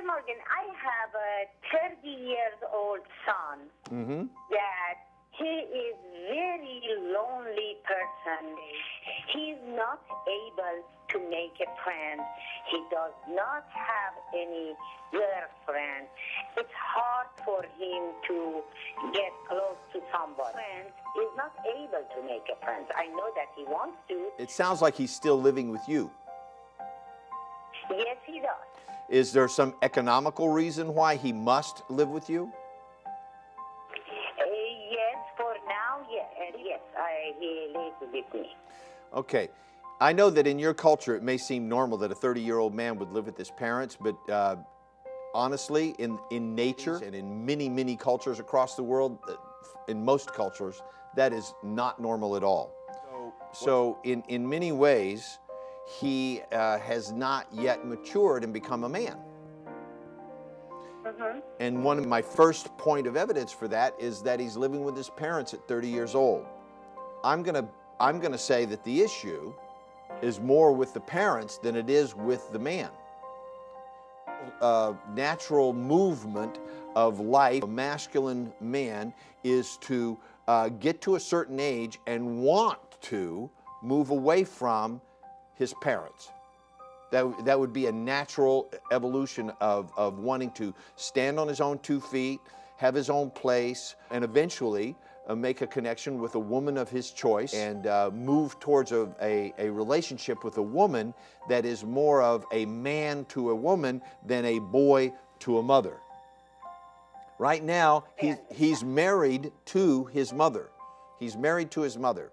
Mr. Morgan, I have a 30 years old son that he is very lonely person. He's not able to make a friend. He does not have any girlfriend. It's hard for him to get close to somebody. He's not able to make a friend. I know that he wants to. It sounds like he's still living with you. Yes, he does. Is there some economical reason why he must live with you? Yes, for now, yes. He lives with me. Okay. I know that in your culture it may seem normal that a 30-year-old man would live with his parents, but honestly, in nature and in many cultures across the world, in most cultures, that is not normal at all. So in many ways, he has not yet matured and become a man. And one of my first point of evidence for that is that he's living with his parents at 30 years old. I'm gonna say that the issue is more with the parents than it is with the man. Natural movement of life, a masculine man, is to get to a certain age and want to move away from his parents. That would be a natural evolution of wanting to stand on his own 2 feet, have his own place, and eventually make a connection with a woman of his choice and move towards a relationship with a woman that is more of a man to a woman than a boy to a mother. Right now, he's married to his mother. He's married to his mother.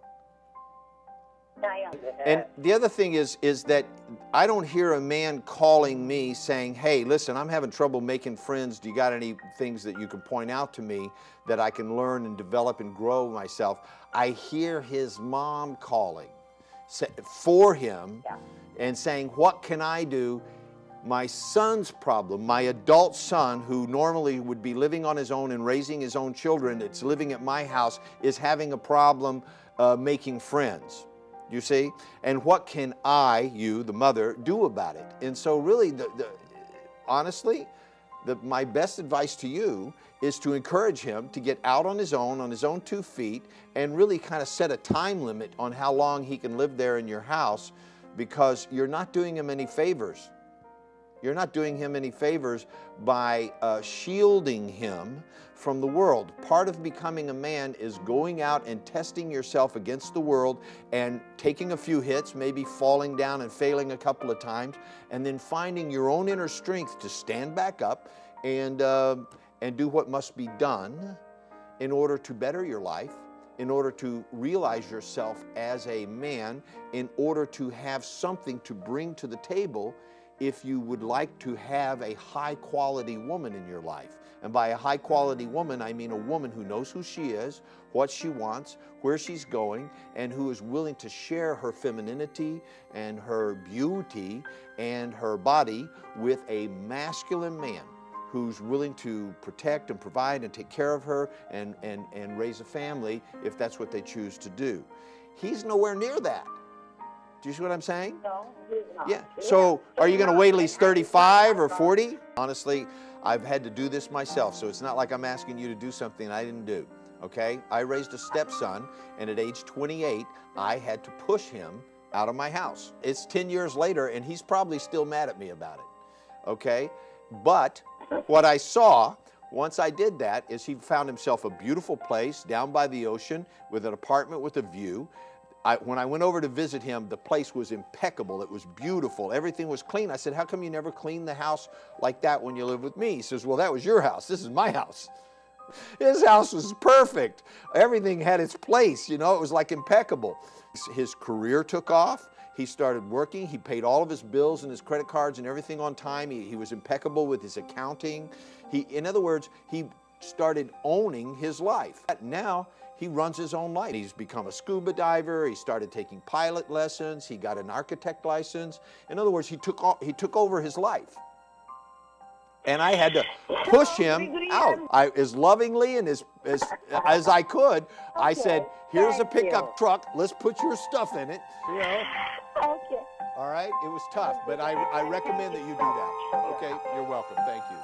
And the other thing is that I don't hear a man calling me saying, hey, listen, I'm having trouble making friends. Do you got any things that you can point out to me that I can learn and develop and grow myself? I hear his mom calling for him and saying, what can I do? My son's problem, my adult son, who normally would be living on his own and raising his own children, it's living at my house, is having a problem making friends. You see? And what can I, you, the mother, do about it? And so really, honestly, my best advice to you is to encourage him to get out on his own 2 feet, and really kind of set a time limit on how long he can live there in your house, because you're not doing him any favors. You're not doing him any favors by shielding him from the world. Part of becoming a man is going out and testing yourself against the world and taking a few hits, maybe falling down and failing a couple of times, and then finding your own inner strength to stand back up and do what must be done in order to better your life, in order to realize yourself as a man, in order to have something to bring to the table if you would like to have a high-quality woman in your life. And by a high-quality woman, I mean a woman who knows who she is, what she wants, where she's going, and who is willing to share her femininity and her beauty and her body with a masculine man who's willing to protect and provide and take care of her and raise a family if that's what they choose to do. He's nowhere near that. Do you see what I'm saying? No, he's not. Yeah. So are you going to wait till he's 35 or 40? Honestly, I've had to do this myself, so it's not like I'm asking you to do something I didn't do, okay? I raised a stepson, and at age 28, I had to push him out of my house. It's 10 years later, and he's probably still mad at me about it, okay? But what I saw once I did that is he found himself a beautiful place down by the ocean with an apartment with a view. When I went over to visit him, the place was impeccable. It was beautiful. Everything was clean. I said, how come you never cleaned the house like that when you lived with me? He says, well, that was your house. This is my house. His house was perfect. Everything had its place, you know. It was like impeccable. His career took off. He started working. He paid all of his bills and his credit cards and everything on time. He was impeccable with his accounting. In other words, he started owning his life. Now, he runs his own life. He's become a scuba diver. He started taking pilot lessons. He got an architect license. In other words, he took over his life. And I had to push him out. As lovingly and as I could, I said, here's a pickup truck. Let's put your stuff in it. You know. Okay. All right? It was tough, but I recommend that you do that. Okay? You're welcome. Thank you.